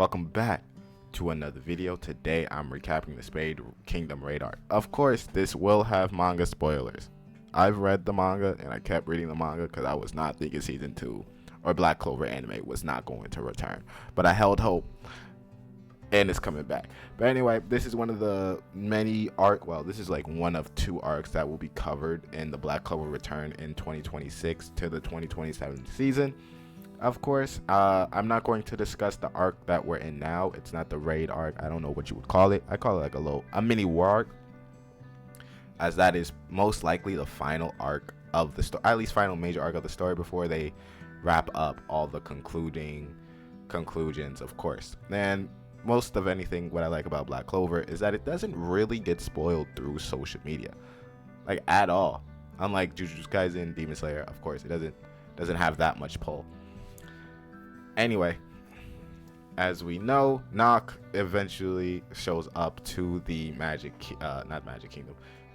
Welcome back to another video. Today I'm recapping the Spade Kingdom raid arc. Of course, this will have manga spoilers. I've read the manga and I kept reading the manga because I was not thinking season 2 or Black Clover anime was not going to return. But I held hope and it's coming back. But anyway, this is one of the many this is like one of 2 arcs that will be covered in the Black Clover return in 2026 to the 2027 season. Of course, I'm not going to discuss the arc that we're in now. It's not the raid arc. I don't know what you would call it. I call it like a mini war arc, as that is most likely the final arc of the story, at least final major arc of the story before they wrap up all the conclusions, of course. And most of anything, what I like about Black Clover is that it doesn't really get spoiled through social media, like at all. Unlike Jujutsu Kaisen, Demon Slayer, of course, it doesn't have that much pull. Anyway, as we know, Nock eventually shows up to the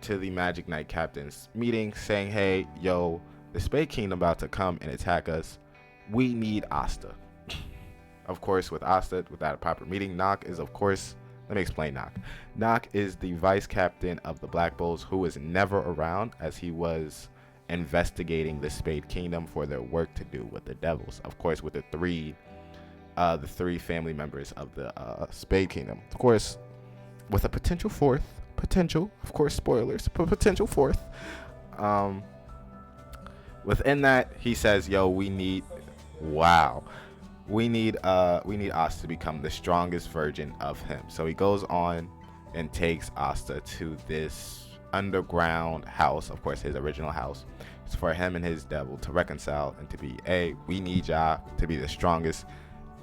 to the Magic Knight Captain's meeting, saying, "Hey, yo, the Spade Kingdom about to come and attack us. We need Asta." Of course, with Asta, without a proper meeting, Nock is, of course, let me explain Nock. Nock is the vice captain of the Black Bulls, who is never around, as he was investigating the Spade Kingdom for their work to do with the devils, of course, with the three family members of the Spade Kingdom, of course, with a potential fourth, of course, spoilers, but potential fourth. Within that, he says, yo, we need Asta to become the strongest version of him. So he goes on and takes Asta to this underground house, of course his original house. It's for him and his devil to reconcile and to be, hey, we need y'all to be the strongest.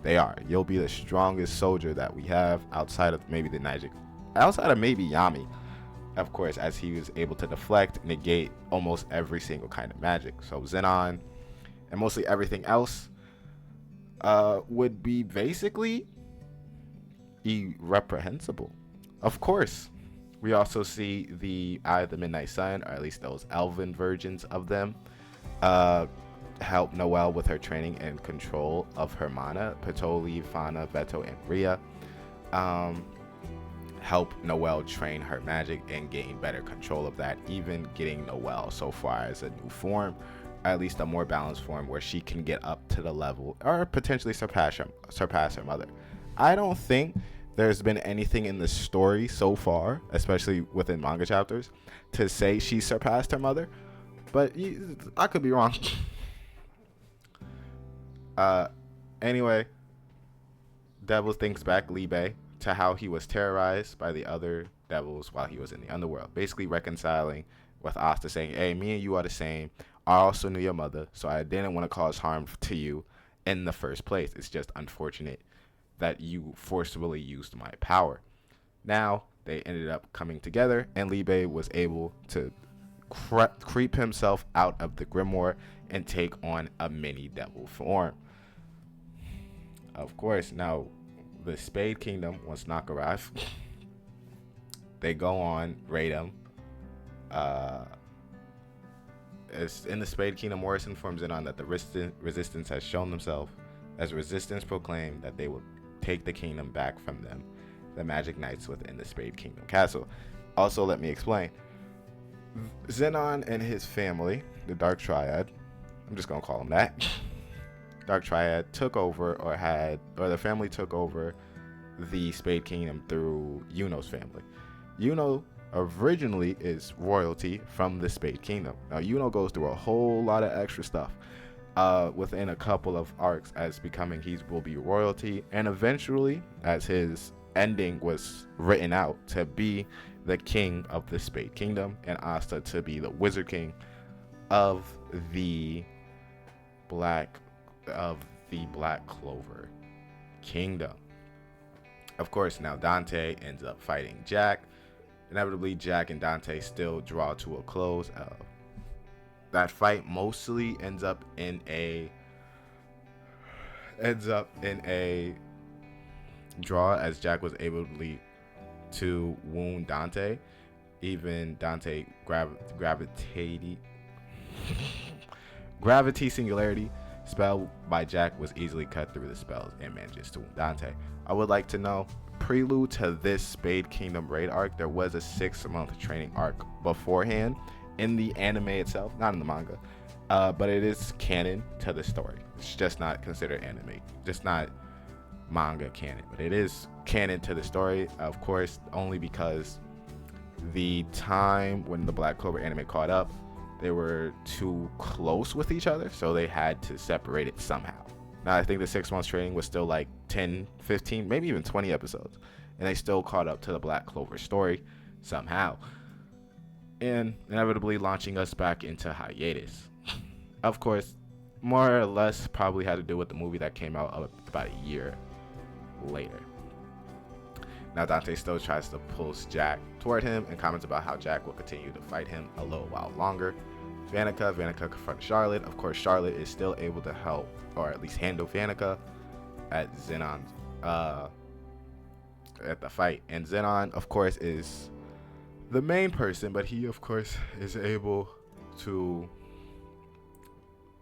They are. You'll be the strongest soldier that we have outside of maybe Yami, of course, as he was able to deflect, negate almost every single kind of magic. So Zenon and mostly everything else would be basically irreprehensible. Of course, we also see the Eye of the Midnight Sun, or at least those elven versions of them, help Noelle with her training and control of her mana. Patoli, Fana, Veto, and Rhea help Noelle train her magic and gain better control of that, even getting Noelle so far as a new form, or at least a more balanced form where she can get up to the level or potentially surpass her mother. I don't think there's been anything in the story so far, especially within manga chapters, to say she surpassed her mother, but I could be wrong. Anyway, Devil thinks back Libe to how he was terrorized by the other devils while he was in the underworld, basically reconciling with Asta, saying, hey, me and you are the same. I also knew your mother, so I didn't want to cause harm to you in the first place. It's just unfortunate that you forcibly used my power. Now they ended up coming together, and Libe was able to creep himself out of the grimoire and take on a mini devil form. Of course, now the Spade Kingdom, once Nock arrives, they go on raid him. As in the Spade Kingdom, Morris informs Zenon that the resistance has shown themselves, as resistance proclaimed that they will take the kingdom back from them, the Magic Knights within the Spade Kingdom castle. Also, let me explain. Zenon and his family, the Dark Triad, I'm just gonna call them that, Dark Triad took over, or the family took over the Spade Kingdom through Yuno's family. Yuno originally is royalty from the Spade Kingdom. Now Yuno goes through a whole lot of extra stuff within a couple of arcs as becoming he will be royalty, and eventually, as his ending was written out, to be the king of the Spade Kingdom, and Asta to be the Wizard King of the Black Clover Kingdom. Of course, now Dante ends up fighting Jack. Inevitably, Jack and Dante still draw to a close. That fight mostly ends up in a draw, as Jack was able to wound Dante. Even Dante gravity singularity spell by Jack was easily cut through the spells and manages to wound Dante. I would like to know, prelude to this Spade Kingdom raid arc, there was a 6-month training arc beforehand in the anime itself, not in the manga, but it is canon to the story. It's just not considered anime, just not manga canon, but it is canon to the story, of course, only because the time when the Black Clover anime caught up, they were too close with each other, so they had to separate it somehow. Now, I think the 6 months training was still like 10, 15, maybe even 20 episodes, and they still caught up to the Black Clover story somehow, and inevitably launching us back into hiatus. Of course, more or less probably had to do with the movie that came out about a year later. Now Dante still tries to pull Jack toward him and comments about how Jack will continue to fight him a little while longer. Vanica confronts Charlotte. Of course, Charlotte is still able to help, or at least handle Vanica at Zenon's at the fight. And Zenon, of course, is the main person, but he, of course, is able to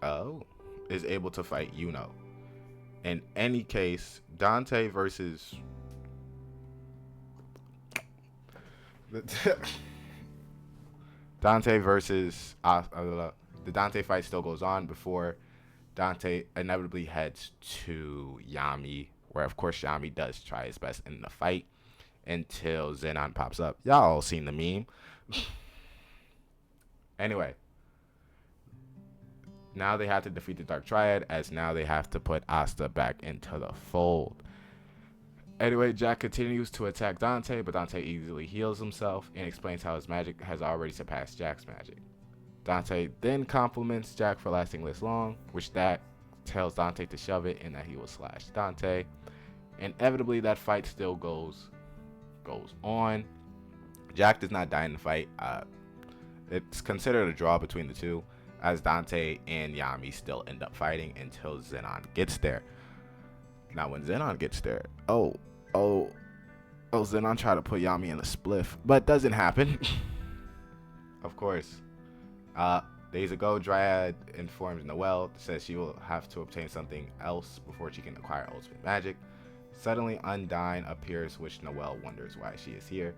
fight Yuno. In any case, Dante versus Dante versus the Dante fight still goes on before Dante inevitably heads to Yami, where of course Yami does try his best in the fight until Zenon pops up. Y'all all seen the meme. Anyway, now they have to defeat the Dark Triad, as now they have to put Asta back into the fold. Anyway, Jack continues to attack Dante, but Dante easily heals himself and explains how his magic has already surpassed Jack's magic. Dante then compliments Jack for lasting this long, which Jack tells Dante to shove it and that he will slash Dante. Inevitably, that fight still goes on. Jack does not die in the fight. It's considered a draw between the two, as Dante and Yami still end up fighting until Zenon gets there. Now, when Zenon gets there, Zenon tried to put Yami in a spliff, but doesn't happen. Of course. Days ago, Dryad informs Noelle, says she will have to obtain something else before she can acquire ultimate magic. Suddenly, Undyne appears, which Noelle wonders why she is here.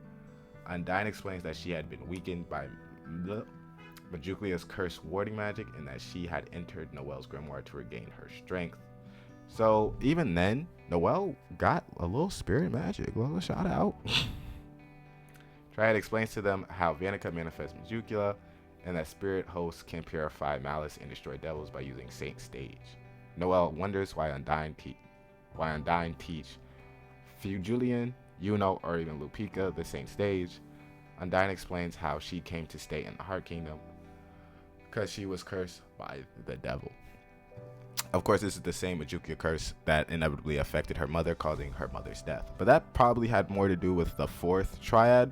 Undyne explains that she had been weakened by Majuklia's curse warding magic and that she had entered Noelle's grimoire to regain her strength. So even then, Noelle got a little spirit magic. Well, shout out. Triad explains to them how Vanica manifests Majukula and that spirit hosts can purify malice and destroy devils by using Saint Stage. Noelle wonders why Undyne teach Fujulian, Yuno, or even Lupica the Saint Stage. Undyne explains how she came to stay in the Heart Kingdom because she was cursed by the devil. Of course, this is the same Majukia curse that inevitably affected her mother, causing her mother's death. But that probably had more to do with the fourth Triad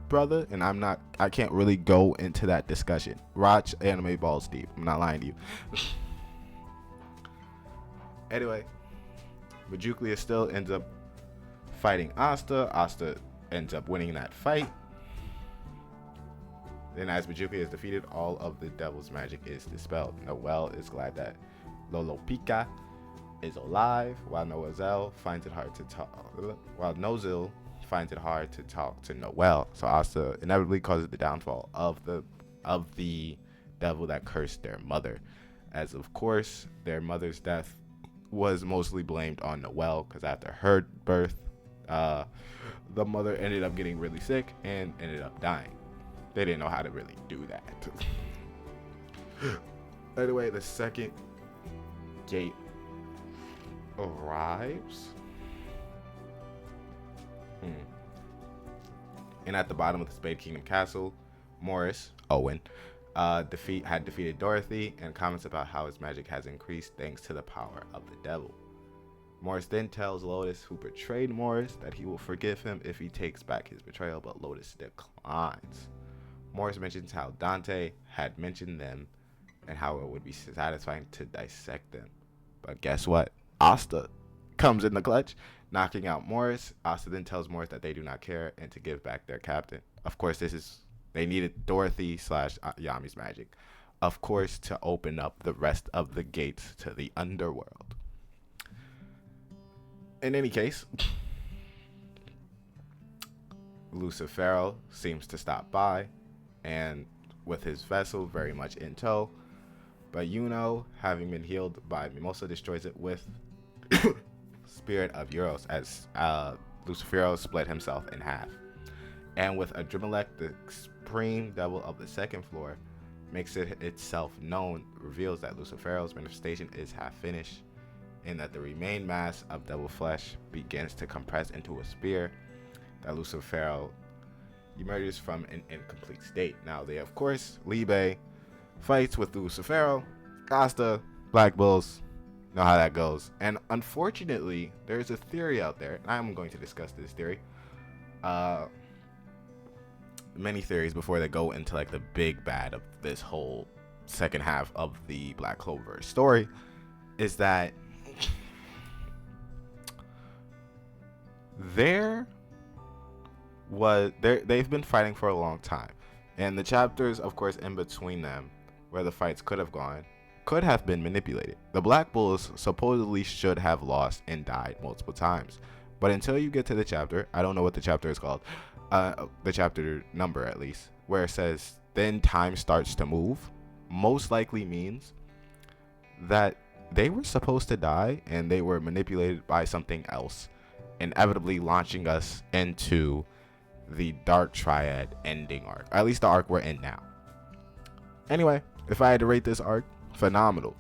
brother, and I can't really go into that discussion. Watch anime balls deep. I'm not lying to you. Anyway, Majuklia still ends up fighting Asta. Asta ends up winning that fight. Then as Majuklia is defeated, all of the devil's magic is dispelled. Noelle is glad that Lolopika is alive, while Nozil finds it hard to talk to Noelle. So Asta inevitably causes the downfall of the devil that cursed their mother, as of course their mother's death was mostly blamed on Noelle, because after her birth, the mother ended up getting really sick and ended up dying. They didn't know how to really do that. Anyway, the second gate arrives. And at the bottom of the Spade Kingdom Castle, Owen, had defeated Dorothy and comments about how his magic has increased thanks to the power of the devil. Morris then tells Lotus, who betrayed Morris, that he will forgive him if he takes back his betrayal, but Lotus declines. Morris mentions how Dante had mentioned them and how it would be satisfying to dissect them. But guess what? Asta comes in the clutch, knocking out Morris. Asta then tells Morris that they do not care and to give back their captain. Of course, they needed Dorothy / Yami's magic. of course, to open up the rest of the gates to the underworld. In any case, Lucifero seems to stop by, and with his vessel very much in tow, but Yuno, having been healed by Mimosa, destroys it with Spirit of Euros as Lucifero split himself in half. And with Adrimelech, the supreme devil of the second floor, makes it itself known, reveals that Lucifero's manifestation is half finished, and that the remained mass of devil flesh begins to compress into a spear that Lucifero emerges from an incomplete state. Now, they, of course, Libe fights with Lucifero, Costa, Black Bulls, know how that goes. And unfortunately, there's a theory out there, and I'm going to discuss this theory. Many theories before they go into like the big bad of this whole second half of the Black Clover story, is that they've been fighting for a long time, and the chapters, of course, in between them where the fights could have gone could have been manipulated. The Black Bulls supposedly should have lost and died multiple times, but until you get to the chapter, I don't know what the chapter is called, the chapter number at least, where it says then time starts to move, most likely means that they were supposed to die and they were manipulated by something else, inevitably launching us into the Dark Triad ending arc, or at least the arc we're in now. Anyway, if I had to rate this arc, phenomenal.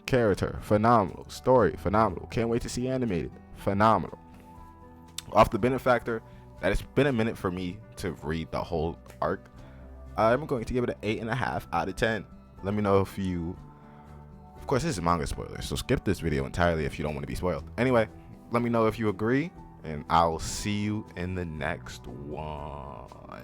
Character, phenomenal. Story, phenomenal. Can't wait to see animated, phenomenal. Off the benefactor, that it's been a minute for me to read the whole arc, I'm going to give it an 8.5 out of 10. Let me know if you, of course, this is manga spoilers, so skip this video entirely if you don't want to be spoiled. Anyway, let me know if you agree, and I'll see you in the next one.